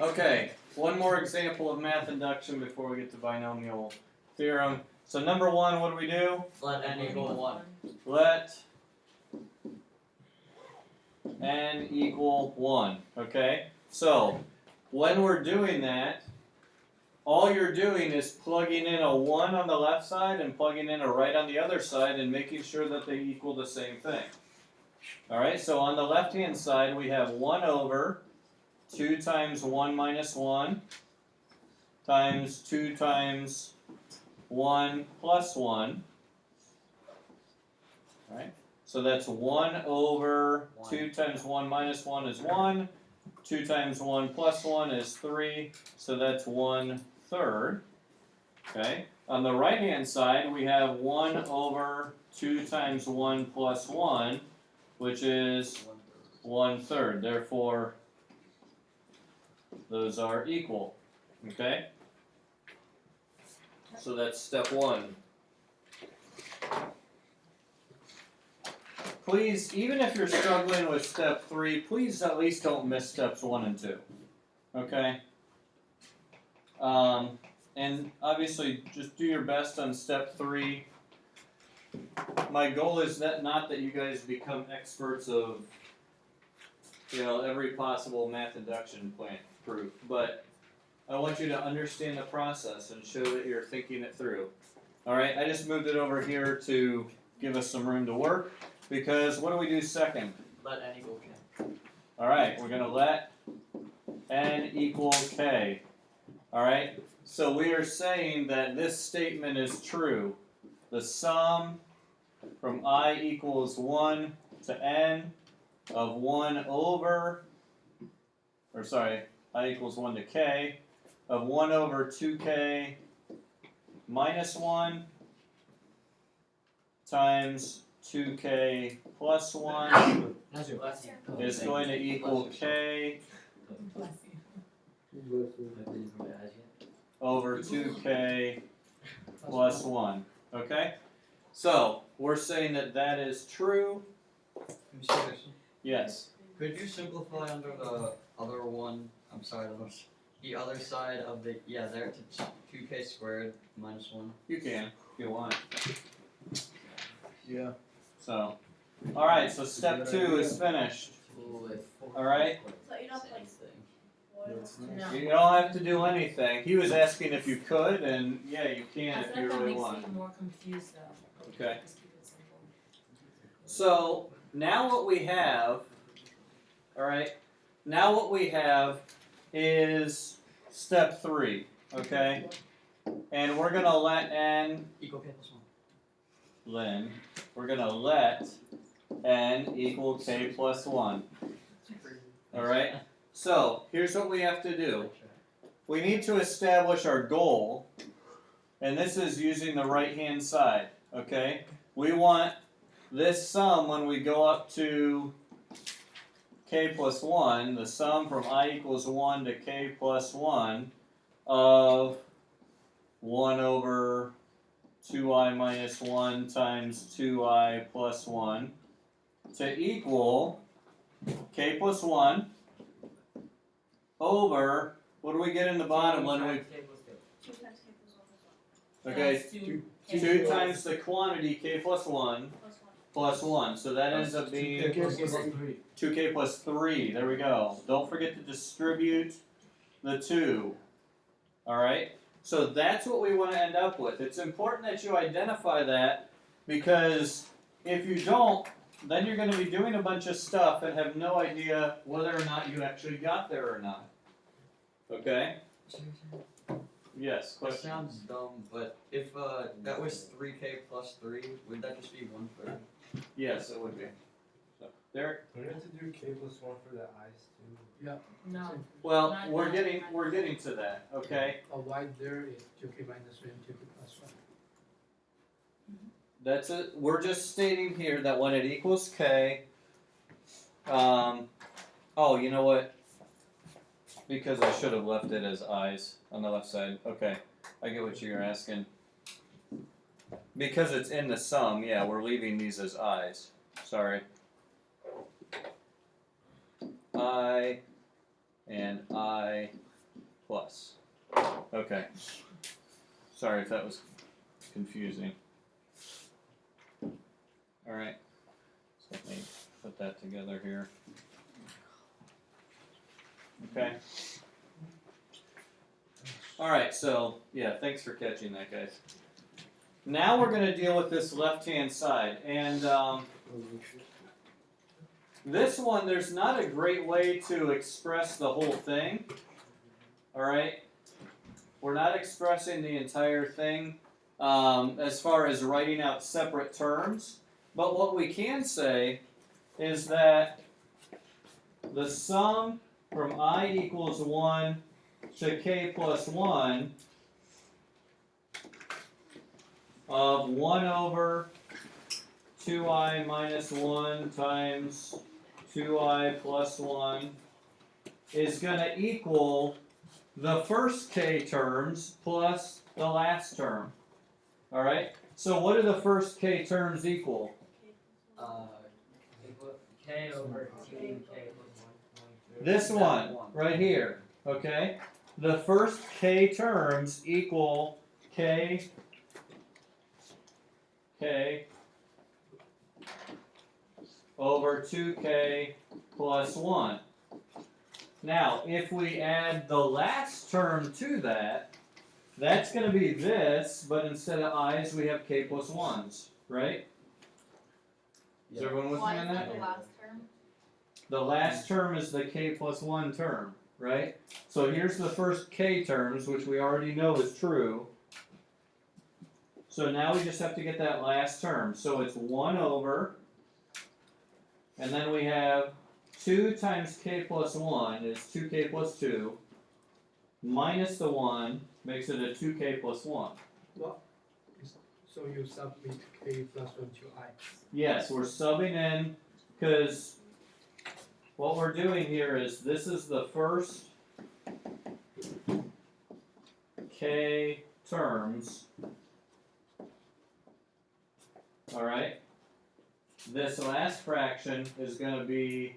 Okay, one more example of math induction before we get to binomial theorem. So number one, what do we do? Let n equal 1. Let n equal 1. Okay? So, when we're doing that, all you're doing is plugging in a 1 on the left side and plugging in a right on the other side and making sure that they equal the same thing. Alright, so on the left hand side we have 1 over 2 times 1 minus 1 times 2 times 1 plus 1. Alright, so that's 1 over 2 times 1 minus 1 is 1. 2 times 1 plus 1 is 3, so that's 1/3. Okay, on the right hand side we have 1 over 2 times 1 plus 1, which is 1/3. Therefore, those are equal. Okay? So that's step 1. Please, even if you're struggling with step 3, please at least don't miss steps 1 and 2. Okay? And obviously, just do your best on step 3. My goal is not that you guys become experts of, every possible math induction proof, but I want you to understand the process and show that you're thinking it through. Alright, I just moved it over here to give us some room to work, because what do we do second? Let n equal k. Alright, we're going to let n equal k. Alright, so we are saying that this statement is true. The sum from I equals 1 to n of 1 over, I equals 1 to k, of 1 over 2k minus 1 times 2k plus 1 is going to equal k over 2k plus 1. Okay? So, we're saying that that is true. Yes. Could you simplify under the other one? I'm sorry, the other side of the there to 2k squared minus 1. You can, if you want. Yeah. So, alright, so step 2 is finished. Alright? So you don't like No. You don't have to do anything. He was asking if you could, and yeah, you can if you really want. That makes me more confused though. Okay. Just keep it simple. So, now what we have, alright, now what we have is step 3, okay? And we're going to let n Equal k plus 1. we're going to let n equal k plus 1. Alright? So, here's what we have to do. We need to establish our goal, and this is using the right-hand side, okay? We want this sum when we go up to k plus 1, the sum from I equals 1 to k plus 1 of 1 over 2i minus 1 times 2i plus 1 to equal k plus 1 over, what do we get in the bottom when we, 2 times k plus 1 okay, That's 2 times the quantity k plus 1 plus 1, so that ends up being 2k plus 3, there we go. Don't forget to distribute the 2, alright? So that's what we want to end up with. It's important that you identify that, because if you don't, then you're going to be doing a bunch of stuff and have no idea whether or not you actually got there or not. Okay? Yes, That question? sounds dumb, but if that was 3k plus 3, would that just be 1/3? Yes, it would be. So, Derek? We have to do k plus 1 for the i's too. No. Well, Not we're that. getting to that, okay? Why there is 2k minus 1 and 2k plus 1. That's it. We're just stating here that when it equals k, oh, you know what? Because I should have left it as i's on the left side. Okay, I get what you're asking. Because it's in the sum, yeah, we're leaving these as i's. Sorry. I and I plus. Okay. Sorry if that was confusing. Alright. So let me put that together here. Okay. Alright, so yeah, thanks for catching that, guys. Now we're going to deal with this left-hand side. And this one, there's not a great way to express the whole thing. Alright? We're not expressing the entire thing as far as writing out separate terms. But what we can say is that the sum from I equals 1 to k plus 1 of 1 over 2i minus 1 times 2i plus 1 is going to equal the first k terms plus the last term. Alright? So what do the first k terms equal? K over 2k. This one, right here. Okay? The first k terms equal k over 2k plus 1. Now, if we add the last term to that, that's going to be this, but instead of i's, we have k plus 1's, right? Is everyone with me Why on is that? that the last term? The last term is the k plus 1 term, right? So here's the first k terms, which we already know is true. So now we just have to get that last term. So it's 1 over, and then we have 2 times k plus 1 is 2k plus 2, minus the 1 makes it a 2k plus 1. So you submit k plus 1 to I. Yes, we're subbing in, because what we're doing here is this is the first k terms. Alright? This last fraction is going to be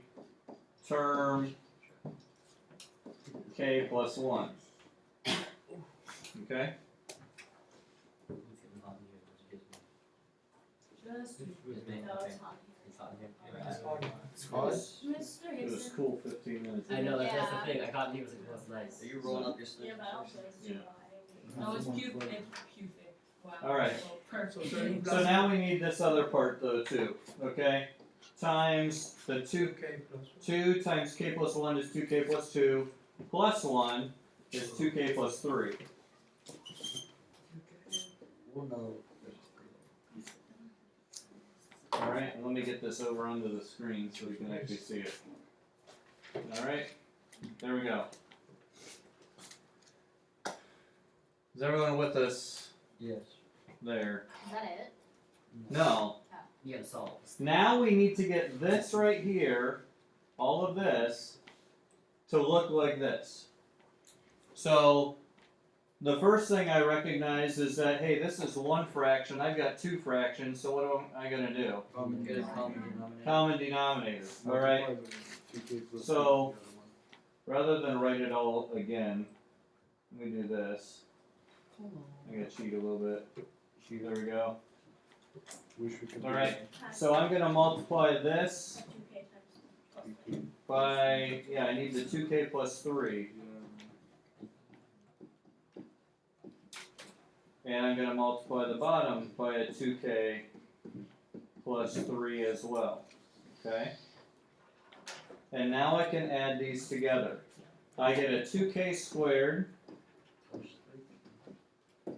term k plus 1. Okay? Just No, it's not here. It was cool 15 minutes I ago. know, that's the Yeah. thing. I got music. It was nice. Are you rolling up your sleeves? Yeah, but also it's Yeah. No, it's Q-thick. Wow. Alright. So perfect. So now we need this other part though too, okay? Times the 2k plus 1. 2 times k plus 1 is 2k plus 2, plus 1 is 2k plus 3. Well, no. Alright, let me get this over onto the screen so we can actually see it. Alright, there we go. Is everyone with us Yes. there? Is that it? No. You gotta solve. Now we need to get this right here, all of this, to look like this. So, the first thing I recognize is that, hey, this is one fraction, I've got two fractions, so what am I going to do? Get a common denominator. Common denominator, alright? So, rather than write it all again, let me do this. I gotta cheat a little bit. There we go. Alright, so I'm going to multiply this 2k times plus 3. by, yeah, I need the 2k plus 3. And I'm going to multiply the bottom by a 2k plus 3 as well. Okay? And now I can add these together. I get a 2k squared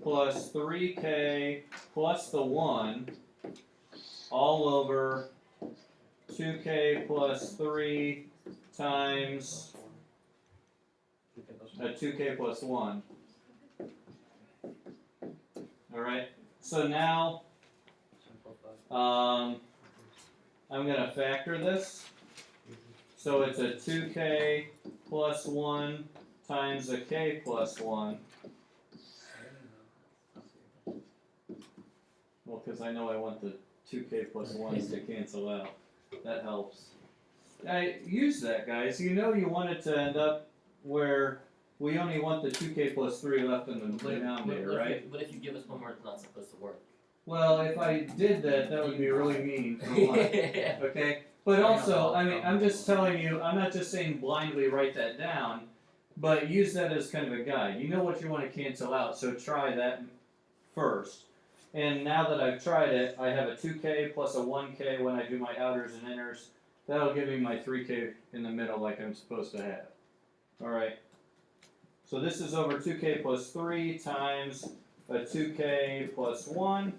plus 3k plus the 1 all over 2k plus 3 times a 2k plus 1. Alright, so now I'm going to factor this. So it's a 2k plus 1 times a k plus 1. Well, because I know I want the 2k plus 1s to cancel out. That helps. Use that, guys. You know you want it to end up where we only want the 2k plus 3 left in the denominator, right? What if you give us one where it's not supposed to work? Well, if I did that, that would be really mean, for one, okay? But also, I mean, I'm just telling you, I'm not just saying blindly write that down, but use that as kind of a guide. You know what you want to cancel out, so try that first. And now that I've tried it, I have a 2k plus a 1k when I do my outers and inners. That'll give me my 3k in the middle like I'm supposed to have. Alright. So this is over 2k plus 3 times a 2k plus 1.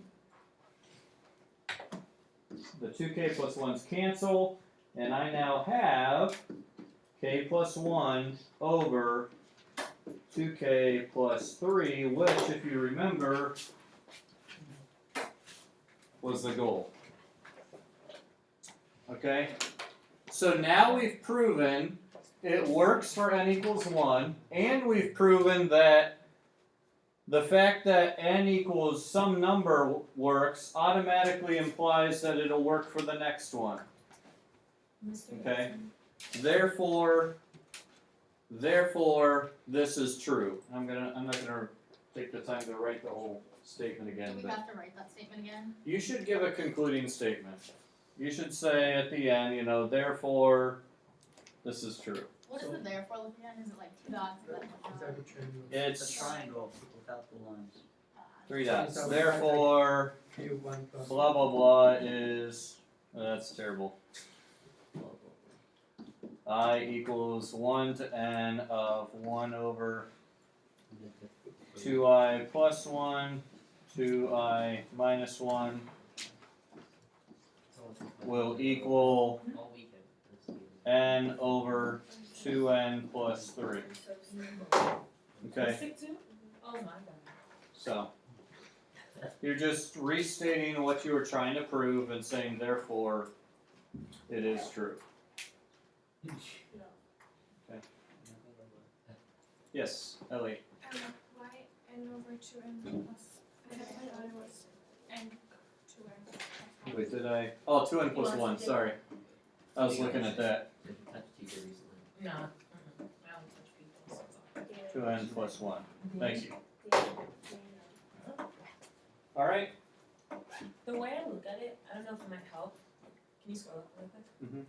The 2k plus 1's cancel, and I now have k plus 1 over 2k plus 3, which, if you remember, was the goal. Okay? So now we've proven it works for n equals 1, and we've proven that the fact that n equals some number works automatically implies that it'll work for the next one. Okay? Therefore, this is true. I'm not gonna take the time to write the whole statement again. Do we But have to write that statement again? you should give a concluding statement. You should say at the end, you know, therefore, this is true. What is the therefore look again? Is it like 2 dots? Is that It's like a triangle. It's a It's triangle without the lines. 3 dots. Therefore, Q1 plus blah blah blah is, that's terrible. I equals 1 to n of 1 over 2i plus 1, 2i minus 1 will equal n over 2n plus 3. Okay, Stick to? Oh my god. so you're just restating what you were trying to prove and saying therefore it is true. Okay. Yes, Ellie. Why n over 2n plus? I thought it was n 2n. Wait, did I? Oh, 2n plus 1, sorry. I was looking at that. Did you touch teacher recently? Nah. I don't touch people, so it's all right. 2n plus 1. Thank you. Alright. The way I look at it, I don't know if it might help. Can you scroll up really quick? Mhm.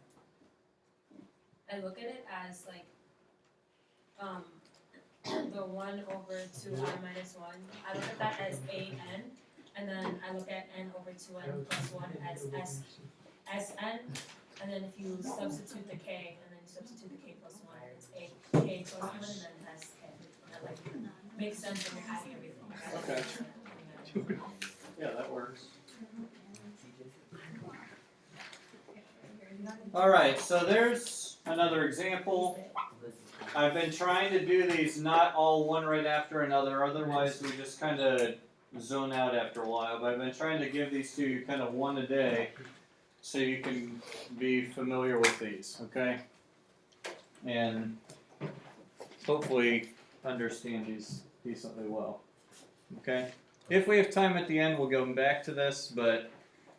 I look at it as like, the 1 over 2i minus 1. I look at that as a n, and then I look at n over 2n plus 1 as Sn, and then if you substitute the k, and then you substitute the k plus 1, it's a k plus 1, and then Sk. And that like makes sense when you're adding everything. I like Okay. that. Yeah, that works. Alright, so there's another example. I've been trying to do these not all one right after another, otherwise we just kind of zone out after a while. But I've been trying to give these to you kind of one a day so you can be familiar with these, okay? And hopefully understand these decently well, okay? If we have time at the end, we'll go back to this, but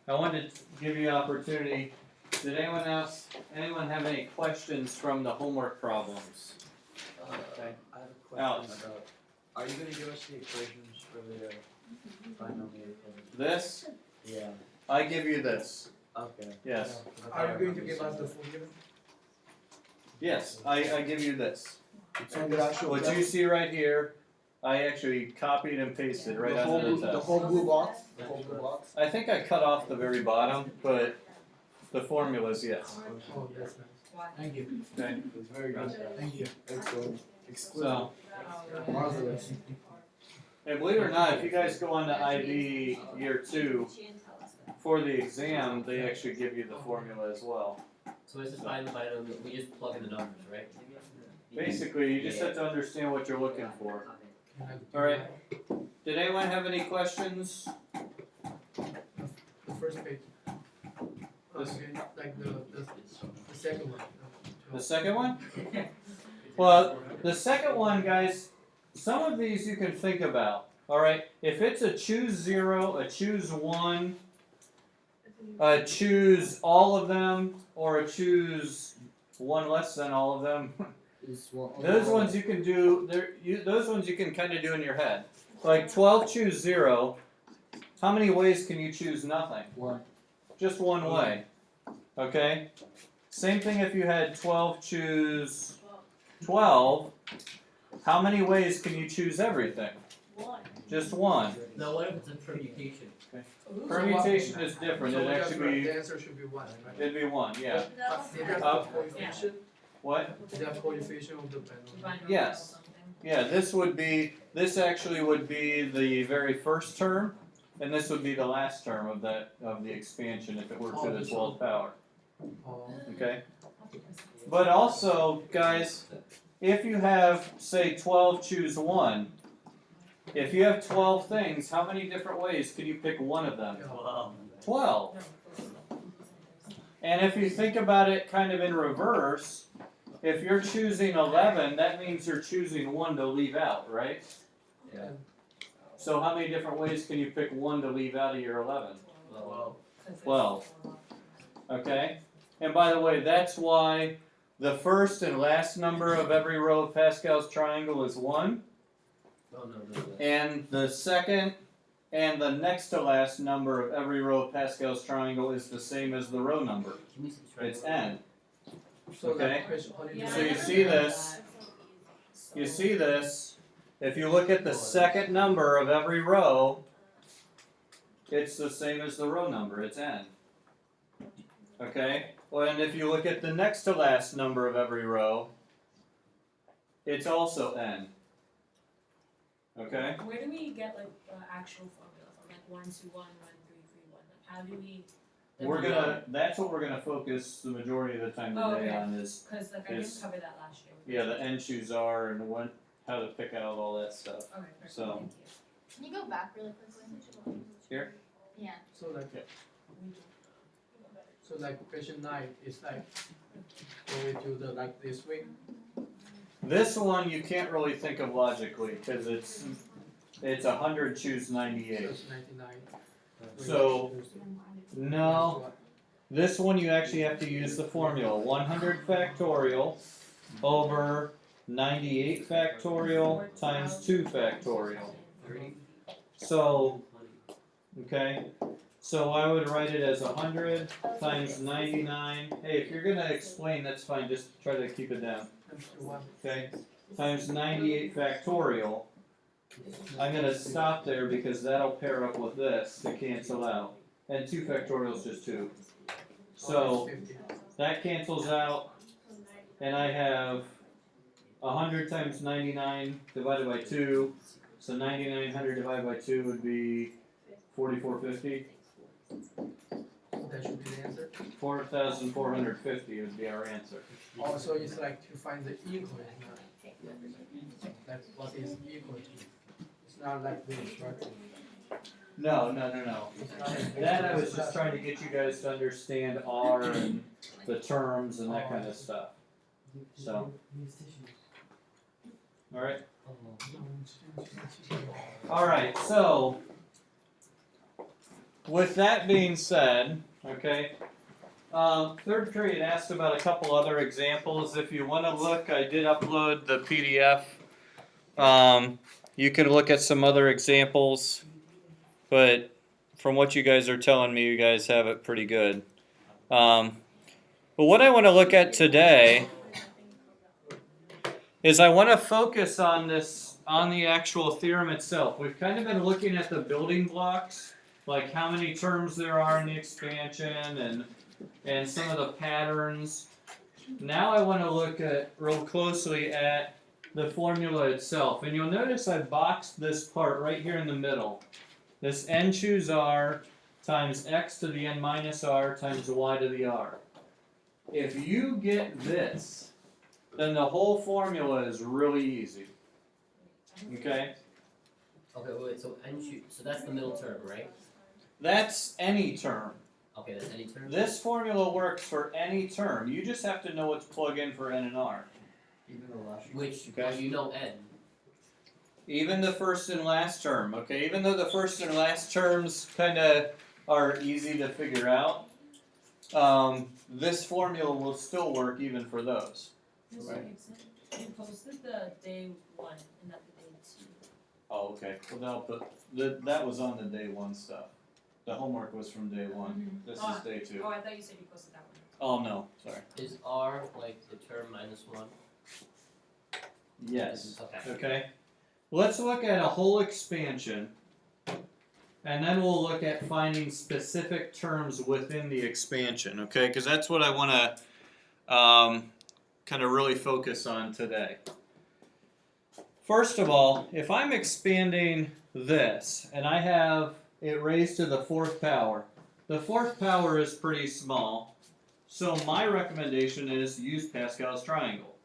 I wanted to give you an opportunity. Did anyone have any questions from the homework problems? Okay. I have a question Alex. about, are you gonna give us the equations for the binomial equation? This, Yeah, I give you this. okay. Yes. Are you going to give us the formula? Yes, I give you this. It's on the actual. What you see right here, I actually copied and pasted right under the The test. whole blue box. The whole blue box. I think I cut off the very bottom, but the formulas, yes. Oh, that's nice. Why? Thank you. Okay. It's very good. Thank you. Excellent. Exquisite. So, Marvelous. and believe it or not, if you guys go on to IB year 2 for the exam, they actually give you the formula as well. So this is fine, we just plug in the numbers, right? Basically, you just have to understand what you're looking for. Can I do Alright. that? Did anyone have any questions? The first page. This- Okay, like the second one. The second one? Well, the second one, guys, some of these you can think about. Alright, if it's a choose 0, a choose 1, a choose all of them, or a choose one less than all of them, Those ones you can do. Those ones you can kind of do in your head. Like 12 choose 0. How many ways can you choose nothing? One. Just one way. Okay? Same thing if you had 12 choose 12. How many ways can you choose everything? Just one. Now what if it's a permutation? Permutation is different. So It'd we just actually write be, the answer should be one, right? it'd be 1, yeah. But they have Uh, coefficient. What? They have coefficient of the binomial. Yes. Yeah, this actually would be the very first term, and this would be the last term of the expansion if it were to the 12th power. Oh. Okay? But also, guys, if you have, say, 12 choose 1, if you have 12 things, how many different ways can you pick one of them? Wow. 12. And if you think about it kind of in reverse, if you're choosing 11, that means you're choosing 1 to leave out, right? Yeah. So how many different ways can you pick 1 to leave out of your 11? Well, 12. Okay? And by the way, that's why the first and last number of every row of Pascal's triangle is 1, Oh no. and the second and the next to last number of every row of Pascal's triangle is the same as the row number. Can we subtract? It's n. So Okay. that question only So you see this, you see this, if you look at the second number of every row, it's the same as the row number, it's n. Okay? Well, and if you look at the next to last number of every row, it's also n. Okay? Where do we get like the actual formula from? Like 1, 2, 1, 1, 3, 3, 1. Like how do we? That's what we're gonna focus the majority of the time Oh, today okay. on is, Because like I is- didn't cover that last year. yeah, the n choose r and how to pick out all that stuff. Okay, perfect. So- Thank you. Can you go back really quickly? Here? Yeah. So like, so like question 9 is like, when we do the like this way. This one you can't really think of logically because it's 100 choose So 98. it's 99. So no, this one you actually have to use the formula 100 factorial over 98 factorial times 2 factorial. So okay, so I would write it as 100 times 99. Hey, if you're gonna explain, that's fine. Just try to keep it down. Okay, times 98 factorial. I'm going to stop there because that'll pair up with this to cancel out. And 2 factorial is just 2. So that cancels out, and I have 100 times 99 divided by 2. So 9900 divided by 2 would be 4450. That should be the answer. 4,450 would be our answer. Also, it's like to find the equal. That's what is equal to. It's not like this, right? No. It's not like That I was just trying to get you guys to understand R and the terms and that kind of stuff. So, alright. Alright, so, with that being said, okay, third period asked about a couple other examples. If you want to look, I did upload the PDF. You can look at some other examples, but from what you guys are telling me, you guys have it pretty good. But what I want to look at today is I want to focus on this, on the actual theorem itself. We've kind of been looking at the building blocks, like how many terms there are in the expansion and some of the patterns. Now I want to look at real closely at the formula itself. And you'll notice I boxed this part right here in the middle. This n choose r times x to the n minus r times y to the r. If you get this, then the whole formula is really easy. Okay? Okay, wait. So so that's the middle term, right? That's any term. Okay, that's any term. This formula works for any term. You just have to know what to plug in for n and r. even the last. Which Okay. you know n. Even the first and last term, okay? Even though the first and last terms kind of are easy to figure out, this formula will still work even for those. This Right. makes sense. You posted the day 1 and not the day 2. Oh, okay. Well, now, but that was on the day 1 stuff. The homework was from day 1. This is day 2. Oh, I thought you said you posted that one. Oh no, sorry. Is R like the term minus 1? Yes. Okay. Okay. Let's look at a whole expansion, and then we'll look at finding specific terms within the expansion. Okay, because that's what I want to kind of really focus on today. First of all, if I'm expanding this and I have it raised to the 4th power, the 4th power is pretty small, so my recommendation is use Pascal's triangle.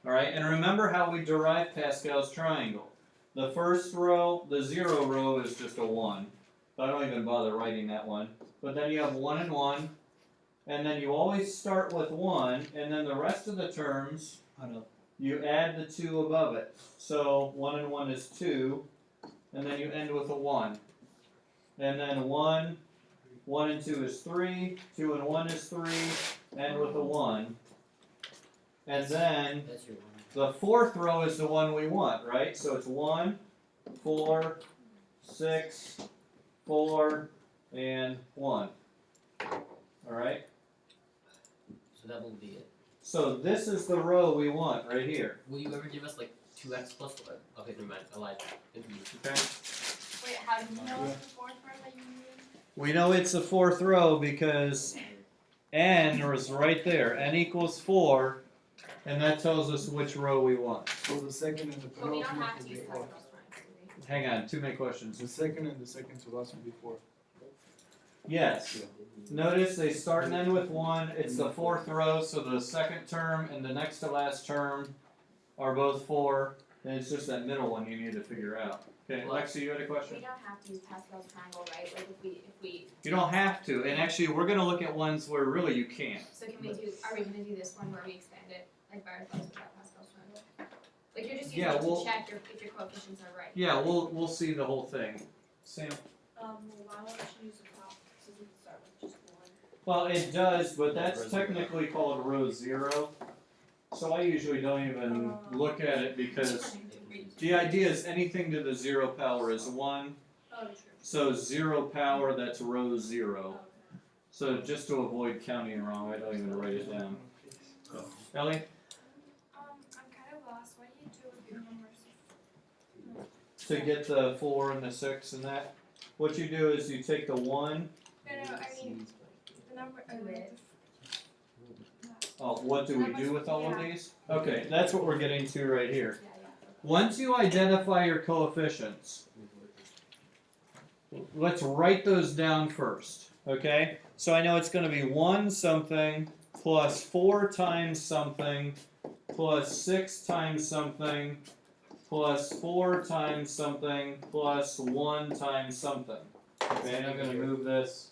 Alright, and remember how we derive Pascal's triangle. The first row, the 0 row, is just a 1. I don't even bother writing that one. But then you have 1 and 1, and then you always start with 1, and then the rest of the terms, you add the 2 above it. So 1 and 1 is 2, and then you end with a 1. And then 1 and 2 is 3, 2 and 1 is 3, end with a 1. And then That's your one. the 4th row is the one we want, right? So it's 1, 4, 6, 4, and 1. Alright? So that will be it. So this is the row we want right here. Will you ever give us like 2x plus 1? Okay, never mind. I lied. Confused. Okay? Wait, how do you know it's the fourth row that you need? We know it's the 4th row because n is right there. N equals 4, and that tells us which row we want. So the second and the But we don't penultimate have will to be use four. Pascal's triangle. Hang on, too many questions. The second and the second to last will be 4. Yes. Notice they start and end with 1. It's the 4th row, so the second term and the next to last term are both 4. And it's just that middle one you need to figure out. Okay, Lexi, you had a question? We don't have to use Pascal's triangle, right? Like if we You don't have to, and actually we're going to look at ones where really you can't. so can we do are we gonna do this one where we expand it like by ourselves without Pascal's triangle? Like you're just using Yeah, it well- to check if your coefficients are right. Yeah, we'll see the whole thing. Sam? Why don't you use the top, so we can start with just one? Well, it does, but that's technically called row 0. So I usually don't even look at it because the idea is anything to the 0 power is 1. Oh, true. So 0 power, that's row 0. So just to avoid counting wrong, I don't even write it down. Ellie? I'm kind of lost. What do you do with your numbers? To get the 4 and the 6 and that, what you do is you take the 1. No, I mean the number. What do we do with all of these? Okay, that's what we're getting to right here. Yeah. Once you identify your coefficients, let's write those down first, okay? So I know it's going to be 1 something plus 4 times something plus 6 times something plus 4 times something plus 1 times something. Okay, and I'm going to move this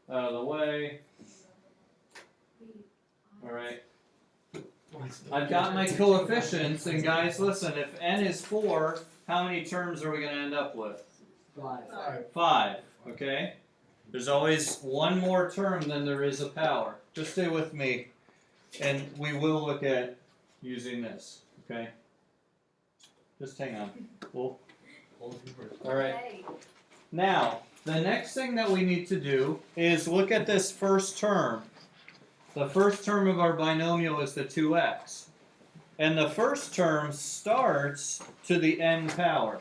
out of the way. Alright. I've got my coefficients, and guys, listen, if n is 4, how many terms are we going to end up with? 5, okay? There's always one more term than there is a power. Just stay with me, and we will look at using this, okay? Just hang on. Alright. Hey. Now, the next thing that we need to do is look at this first term. The first term of our binomial is the 2x. And the first term starts to the n power.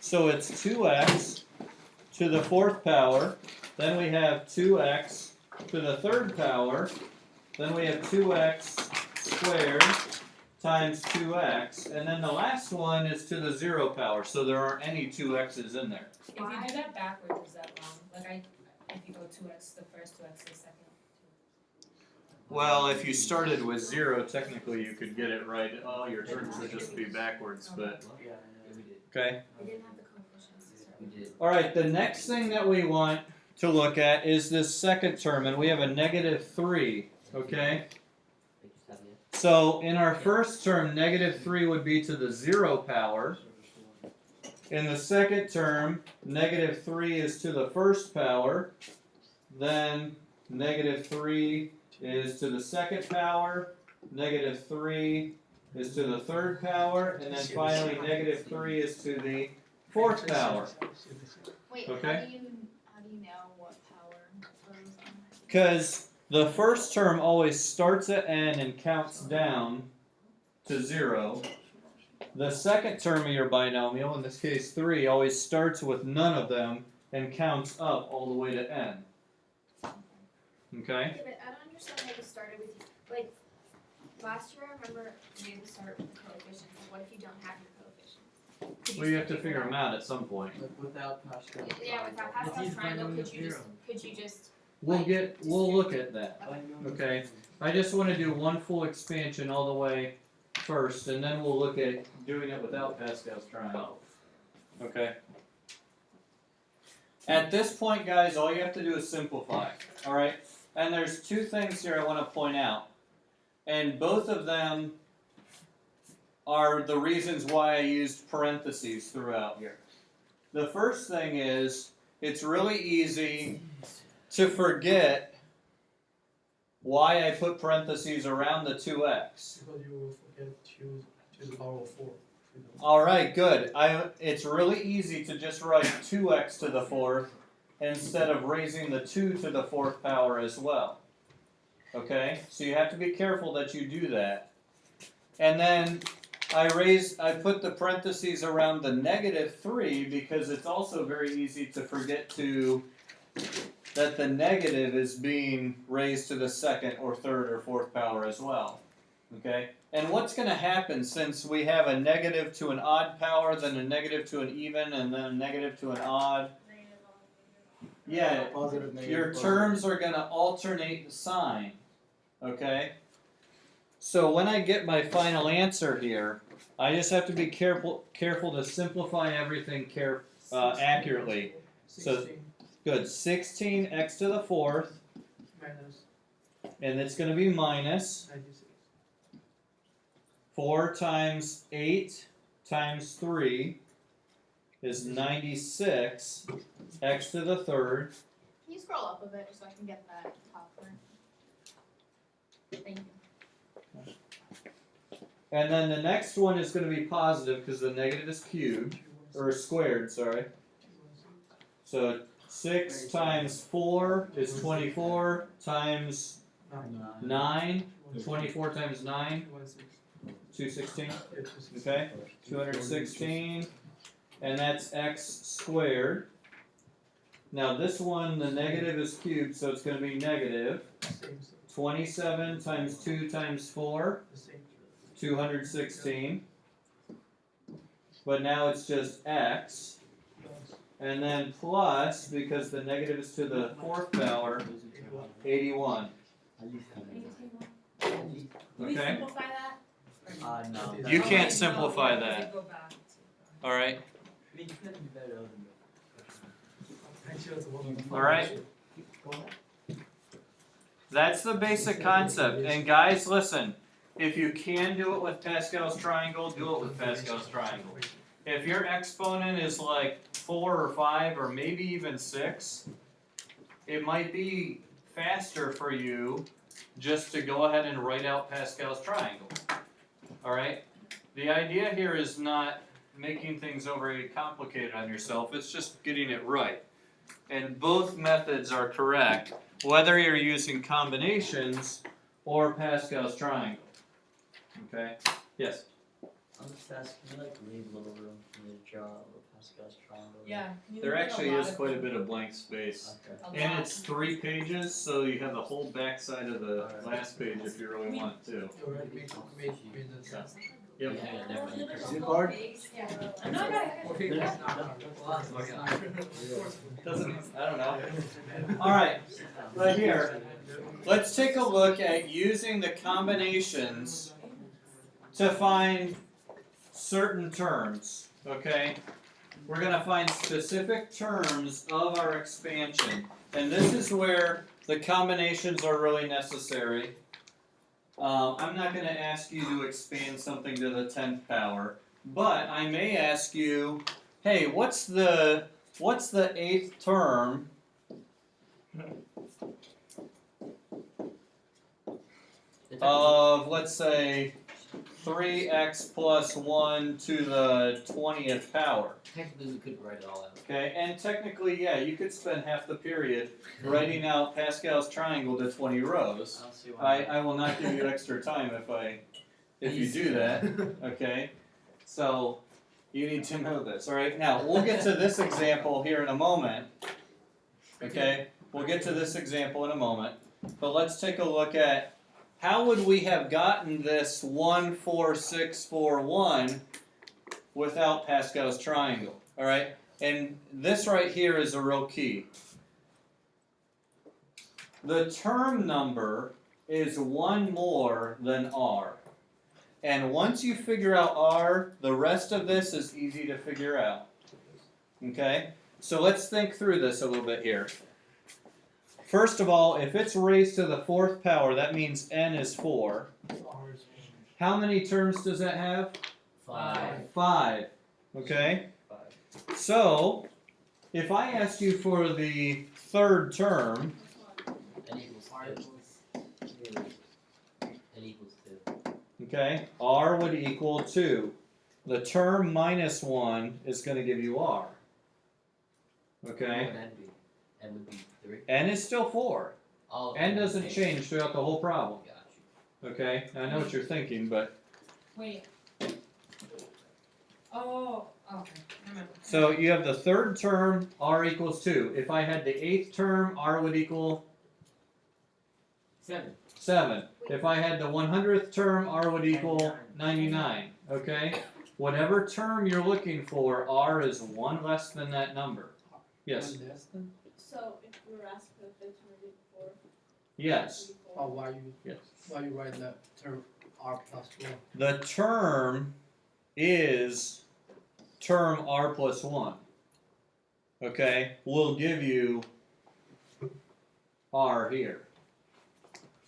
So it's 2x to the 4th power. Then we have 2x to the 3rd power. Then we have 2x squared times 2x. And then the last one is to the 0 power. So there aren't any 2x's in there. If you do that backwards, is that wrong? Like if you go 2x, the first 2x, the second. Well, if you started with 0, technically you could get it right. All your terms would just be backwards, but okay. We didn't have the coefficients. We did. Alright, the next thing that we want to look at is this second term, and we have a -3, okay? So in our first term, -3 would be to the 0 power. In the second term, -3 is to the 1st power. Then -3 is to the 2nd power. -3 is to the third power, and then finally negative 3 is to the fourth power. Wait, Okay. how do you know what power those are? Because the first term always starts at n and counts down to 0. The second term of your binomial, in this case 3, always starts with none of them and counts up all the way to n. Okay? Yeah, but I don't understand how you started with, like, last year I remember we had to start with the coefficients. What if you don't have your coefficients? Could Well, you have to still figure them figure out at some point. Like without Pascal. Yeah, without Pascal's triangle, could you just We'll look at that. Okay. I just want to do one full expansion all the way first, and then we'll look at doing it without Pascal's triangle. Okay? At this point, guys, all you have to do is simplify. Alright? And there's two things here I want to point out. And both of them are the reasons why I used parentheses throughout here. The first thing is, it's really easy to forget why I put parentheses around the 2x. Because you will forget to the power of 4. Alright, good. It's really easy to just write 2x to the fourth instead of raising the 2 to the fourth power as well. Okay? So you have to be careful that you do that. And then I put the parentheses around the negative 3 because it's also very easy to forget that the negative is being raised to the second or third or fourth power as well. Okay? And what's going to happen since we have a negative to an odd power, then a negative to an even, and then a negative to an odd? Yeah, Positive, negative, your positive. terms are going to alternate the sign. Okay? So when I get my final answer here, I just have to be careful to simplify everything accurately. So 16 good, 16x to the fourth, minus and it's going to be minus 96. 4 times 8 times 3 is 96, x to the third. Can you scroll up a bit so I can get that top part? Thank you. And then the next one is going to be positive because the negative is cubed, or squared, sorry. So 6 times 4 is 24 times 9, 24 times 9, 216, okay, 216, and that's x squared. Now this one, the negative is cubed, so it's going to be negative 27 times 2 times 4, 216, but now it's just x, and then plus, because the negative is to the fourth power, 81. Can we Okay? simplify that? No. You can't no, simplify because that. it go back. Alright? All Alright? That's the basic concept. And guys, listen, if you can do it with Pascal's triangle, do it with Pascal's triangle. If your exponent is like 4 or 5 or maybe even 6, it might be faster for you just to go ahead and write out Pascal's triangle. Alright? The idea here is not making things overly complicated on yourself, it's just getting it right. And both methods are correct, whether you're using combinations or Pascal's triangle. Okay? Yes? I'm just asking, can you like leave a little room for me to draw Pascal's triangle? Yeah. can you There leave actually lot is quite a bit of blank space. Okay. A And lot. it's 3 pages, so you have the whole back side of the last page if you really want to. You already made the sense. Yep. Yeah, never mind. Is it hard? No, I got it. Doesn't, I don't know. Alright, right here. Let's take a look at using the combinations to find certain terms, okay? We're going to find specific terms of our expansion. And this is where the combinations are really necessary. I'm not going to ask you to expand something to the 10th power, but I may ask you, hey, what's the 8th term of, let's say, 3x plus 1 to the 20th power. Technically, we could write it all out. Okay, and technically, yeah, you could spend half the period writing out Pascal's triangle to 20 rows. I don't see why. I will not give you extra time if you do that, okay? So, you need to know this, alright? Now, we'll get to this example here in a moment, okay? We'll get to this example in a moment, but let's take a look at how would we have gotten this 1, 4, 6, 4, 1 without Pascal's triangle, alright? And this right here is a real key. The term number is one more than r. And once you figure out r, the rest of this is easy to figure out. Okay? So let's think through this a little bit here. First of all, if it's raised to the 4th power, that means n is 4. R is How many terms does that have? 5. 5. Okay? So, if I asked you for the 3rd term, N equals 2. N equals 2. okay, r would equal 2. The term minus 1 is going to give you r. Okay? What would N be? N would be 3. N is still 4. Oh, N doesn't change throughout the whole problem. Got you. Okay? I know what you're thinking, but Wait. Oh, okay, I remember. so you have the 3rd term, r equals 2. If I had the 8th term, r would equal 7. 7. If I had the 100th term, r would equal 99. Okay? Whatever term you're looking for, r is 1 less than that number. Yes? one less than? So if we were asked for the term before, Yes. Or why you Yes. write the term R plus 1? The term is term r plus 1. Okay? We'll give you r here.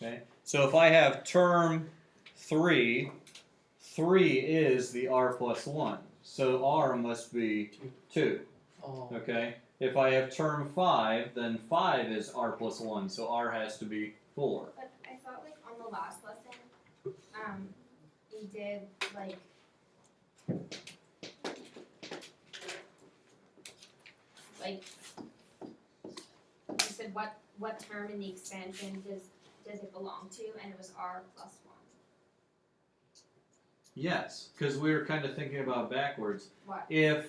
Okay? So if I have term 3, 3 is the r plus 1. So r must be 2. Oh, Okay? If I have term 5, then 5 is r plus 1. So r has to be 4. But I thought like on the last lesson, we did like you said what term in the expansion does it belong to, and it was r plus 1. Yes, because we were kind of thinking about backwards. What? If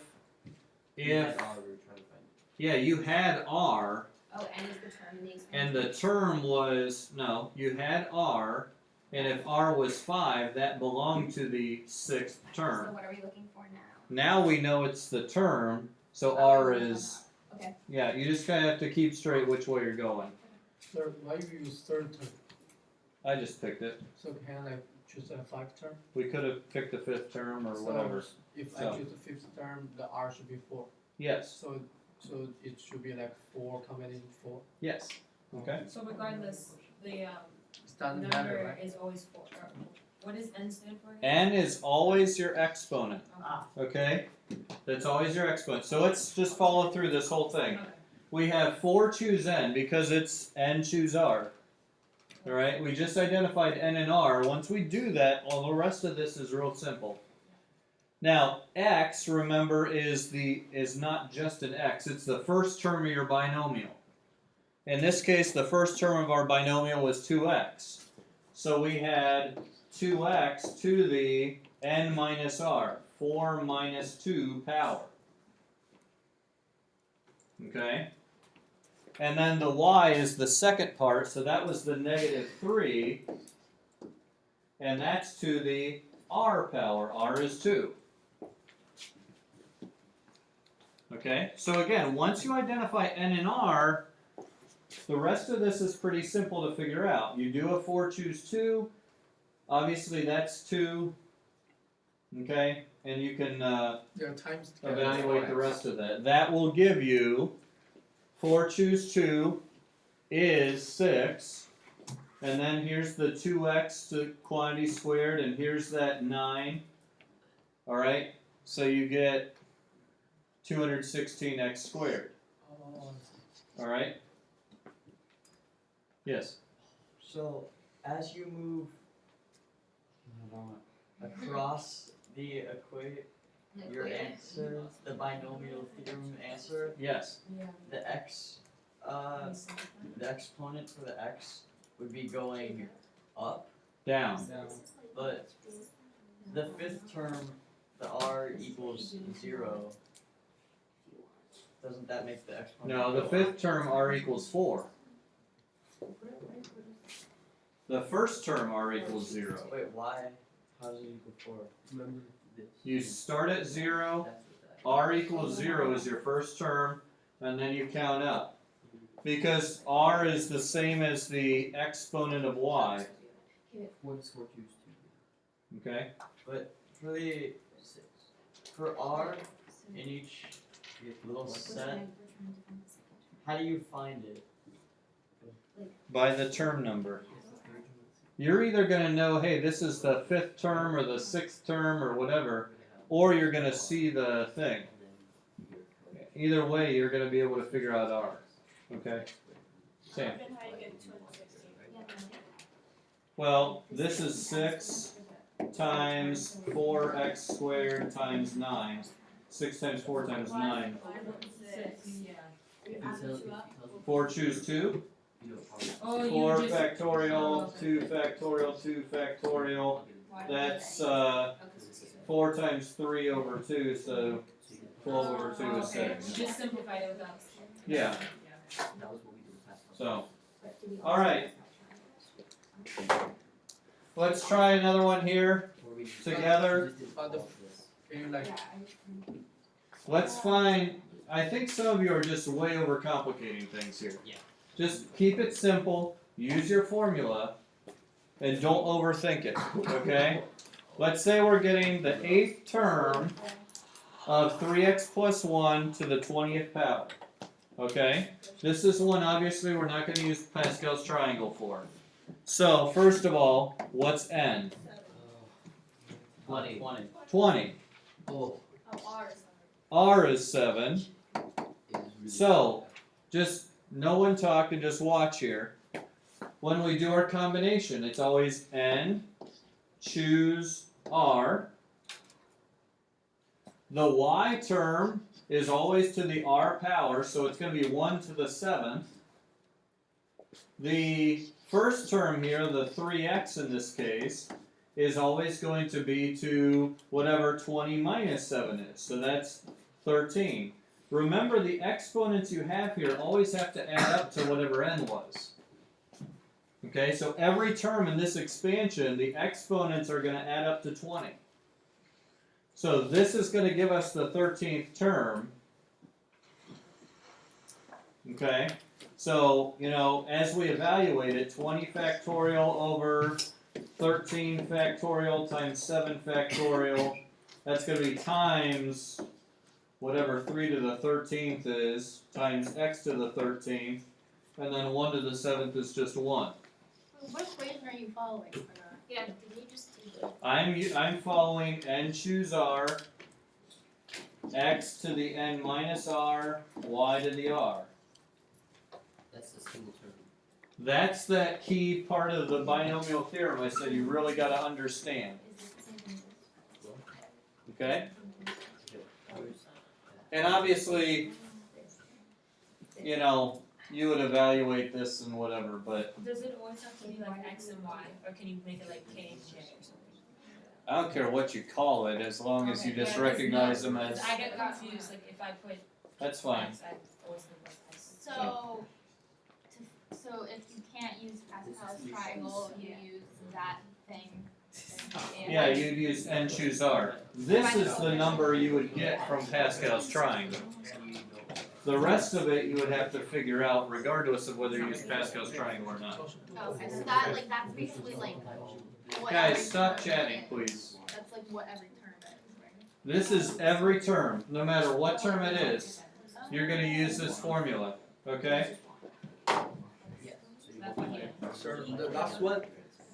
We had R, we were trying to find. yeah, you had r, Oh, n is the term in the expansion. and the term was, no, you had r, and if r was 5, that belonged to the 6th So term. what are we looking for now? Now we know it's the term, so Oh, r we know is, Okay. yeah, you just kind of have to keep straight which way you're going. third, why you use 3rd term? I just picked it. So can I choose a 5th term? We could have picked the 5th term or So whatever. if So. I choose the 5th term, the R should be 4. Yes, So it should be like 4 combination 4. yes, okay. So regardless, the It doesn't matter, number right? is always 4. What does n stand for again? N is always your exponent, Okay. okay? That's always your exponent. So let's just follow through this whole thing. Okay. We have 4 choose n because it's n choose r. Alright, we just identified n and r. Once we do that, all the rest of this is real simple. Now, x, remember, is not just an x, it's the first term of your binomial. In this case, the first term of our binomial was 2x. So we had 2x to the n minus r, 4 minus 2 power. Okay? And then the y is the second part, so that was the negative 3. And that's to the r power. R is 2. Okay? So again, once you identify n and r, the rest of this is pretty simple to figure out. You do a 4 choose 2. Obviously that's 2. Okay? And you can They're times together. evaluate the rest of that. That will give you 4 choose 2 is 6. And then here's the 2x to quantity squared, and here's that 9. Alright? So you get 216x squared. Oh, Alright? Yes. So as you move, across the your answer, the binomial theorem answer, Yes. the x, the exponent for the x would be going up, Down. but the fifth term, the r equals 0. Doesn't that make the exponent? No, the go fifth up? term r equals 4. The first term r equals 0. Wait, why? How does it equal 4? Remember this. You start at 0, That's what that. r equals 0 is your first term, and then you count up. Because r is the same as the exponent of y, What does 4 choose to okay? But for the for r in each little set, how do you find it? By the term number. You're either going to know, hey, this is the fifth term or the sixth term or whatever, or you're going to see the thing. Either way, you're going to be able to figure out r. Okay? Sam. Then how you get 216? Well, this is 6 times 4x squared times 9. 6 times 4 times 9. 4 choose 2. Oh, 4 you just. factorial, 2 factorial, 2 factorial. That's 4 times 3 over 2, so 12 over 2 is 6. You just simplified it without. Yeah, That was what we did last time. so. Alright. Let's try another one here Or we- together. Can you like Let's find, I think some of you are just way overcomplicating things here. Yeah. Just keep it simple, use your formula, and don't overthink it, okay? Let's say we're getting the 8th term of 3x plus 1 to the 20th power, okay? This is one obviously we're not going to use Pascal's triangle for. So, first of all, what's n? 20. 20. Oh. R is 7. So, just no one talk and just watch here. When we do our combination, it's always n, choose r. The y term is always to the r power, so it's going to be 1 to the 7th. The first term here, the 3x in this case, is always going to be to whatever 20 minus 7 is. So that's 13. Remember, the exponents you have here always have to add up to whatever n was. Okay, so every term in this expansion, the exponents are going to add up to 20. So this is going to give us the 13th term. Okay, so, you know, as we evaluate it, 20 factorial over 13 factorial times 7 factorial, that's going to be times whatever 3 to the 13th is, times x to the 13th, and then 1 to the 7th is just 1. What equation are you following for that? Yeah, did you just do the? I'm following n choose r, x to the n minus r, y to the r. That's the single term. That's that key part of the binomial theorem I said you really got to understand. Okay? And obviously, you know, you would evaluate this and whatever, but Does it always have to be like X and Y, or can you make it like K and J or something? I don't care what you call it as long as you Okay, just yeah, 'cause recognize no, them as, 'cause I get confused, like if I put that's fine. X, I always think like X. So, so if you can't use Pascal's triangle, you use that thing. Yeah, you'd use n choose r. This is the number you would get from Pascal's triangle. The rest of it you would have to figure out regardless of whether you use Pascal's triangle or not. Okay, so that that's basically like what Guys, every stop term chatting, is. please. That's like what every term is, right? This is every term, no matter what term it is. You're going to use this formula, okay? So the last one,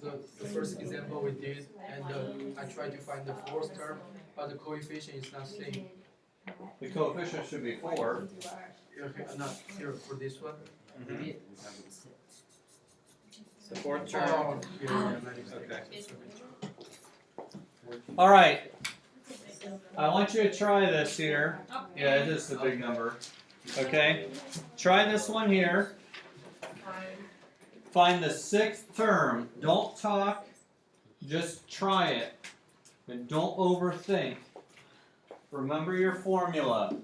the first example we did, and I tried to find the fourth term, but the coefficient is not same. The coefficient should be 4. Okay, not here for this one. The fourth Oh, yeah, my mistake. Okay. All right. I want you to try this here. Yeah, it is a big number. Okay. Try this one here. Find the sixth term. Don't talk. Just try it. And don't overthink. Remember your formula.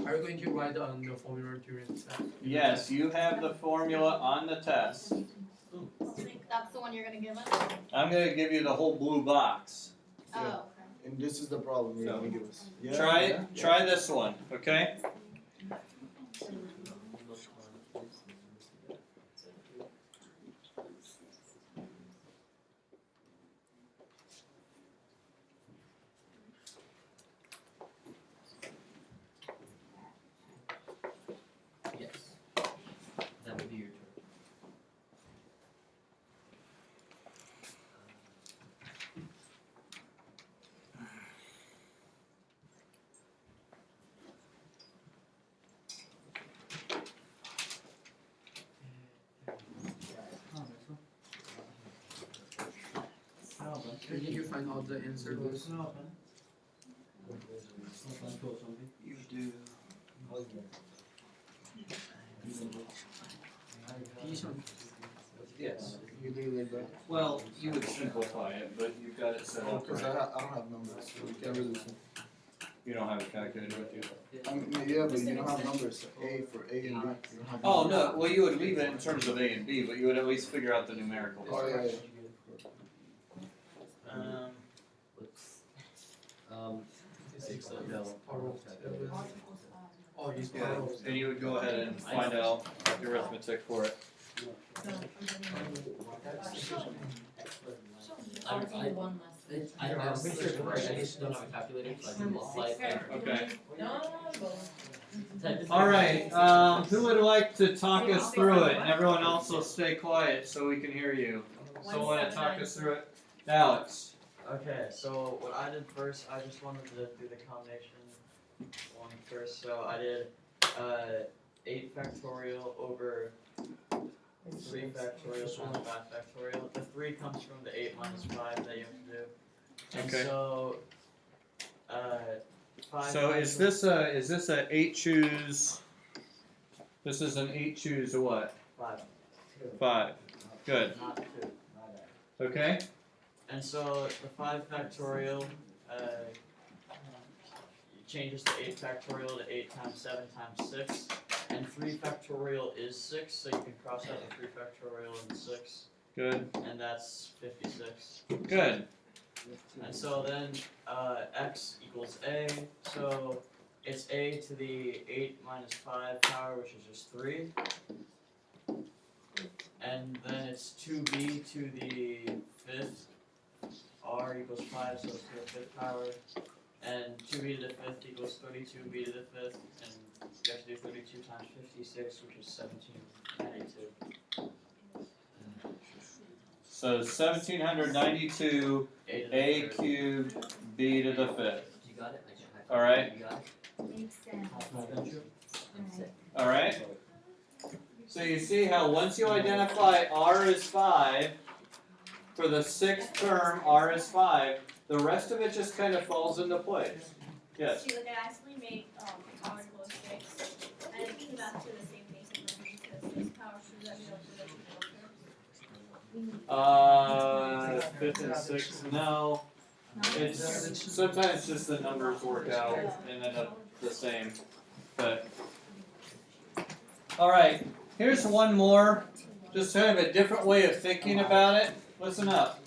Are you going to write on the formula during the test? Yes, you have the formula on the test. That's the one you're gonna give us? I'm going to give you the whole blue box. Oh, okay. And this is the problem you're So, gonna give us. Yeah, Try it. yeah, Try this one, okay? Yes. That would be your turn. Can you find out the answer? Louis? You do. Yes. You do like that. Well, you would simplify it, but you've got it set Oh, up cause right. I don't have numbers, so we can't really. You don't have a calculator with you. I mean, yeah, but you don't have numbers. A for A and B. You don't have Oh, numbers. no, well, you would leave it in terms of A and B, but you would at least figure out the numericals. Oh yeah, yeah. Six, No. power of 7. Oh, use Yeah, power of and you would go ahead and find out the arithmetic for it. I was pretty sure right, I just don't have a calculator, so I can like Okay. type this All in. right, who would like to talk us through it? And everyone else will stay quiet so we can hear you. So want to talk us through it? Alex. Okay, so what I did first, I just wanted to do the combination one first. So I did 8 factorial over 3 factorial times 5 factorial. The 3 comes from the 8 minus 5 that you have to do. And Okay. so 5 So is this a 8 choose? This is an 8 choose a what? 5, 5. Good. not 2. Okay. And so the 5 factorial changes the 8 factorial to 8 times 7 times 6. And 3 factorial is 6, so you can cross out the 3 factorial and 6. Good. And that's 56. Good. And so then x equals a, so it's a to the 8 minus 5 power, which is just 3. And then it's 2b to the 5th, r equals 5, so it's to the 5th power. And 2b to the 5th equals 32b to the 5th, and you have to do 32 times 56, which is 1792. So 1792 A to the a 3rd. cubed b to the 5th. You got it? All right. You got it? Makes sense. All right. So you see how once you identify r is 5, for the 6th term r is 5, the rest of it just kind of falls into place. Yes. See, like I actually made power equals 6, and it came out to the same thing, because 6 power should that be up to the 2 5th and 6th, no. It's sometimes just the numbers work out and end up the same. But all right, here's one more, just kind of a different way of thinking about it. Listen up.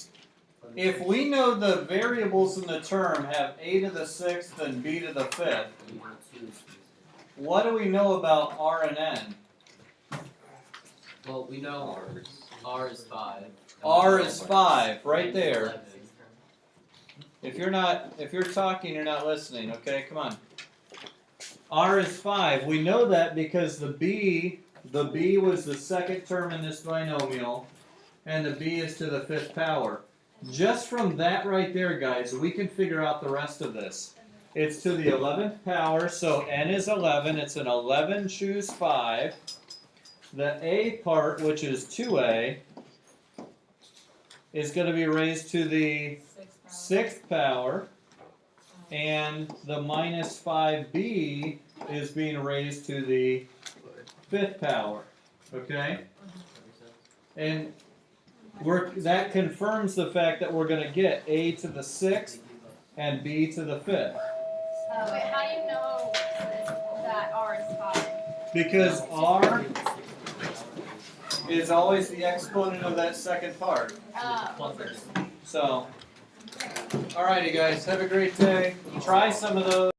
If we know the variables in the term have a to the 6th and b to the 5th, what do we know about r and n? Well, we know R is 5. R is 5, right there. 11. If you're talking, you're not listening, okay? Come on. R is 5. We know that because the b was the 2nd term in this binomial, and the b is to the 5th power. Just from that right there, guys, we can figure out the rest of this. It's to the 11th power, so n is 11. It's an 11 choose 5. The a part, which is 2a, is going to be raised to the 6th power, and the minus 5b is being raised to the 5th power. Okay? And that confirms the fact that we're going to get a to the 6th and b to the 5th. Wait, how do you know that R is 5? Because r is always the exponent of that second part. So, alrighty guys, have a great day. Try some of those.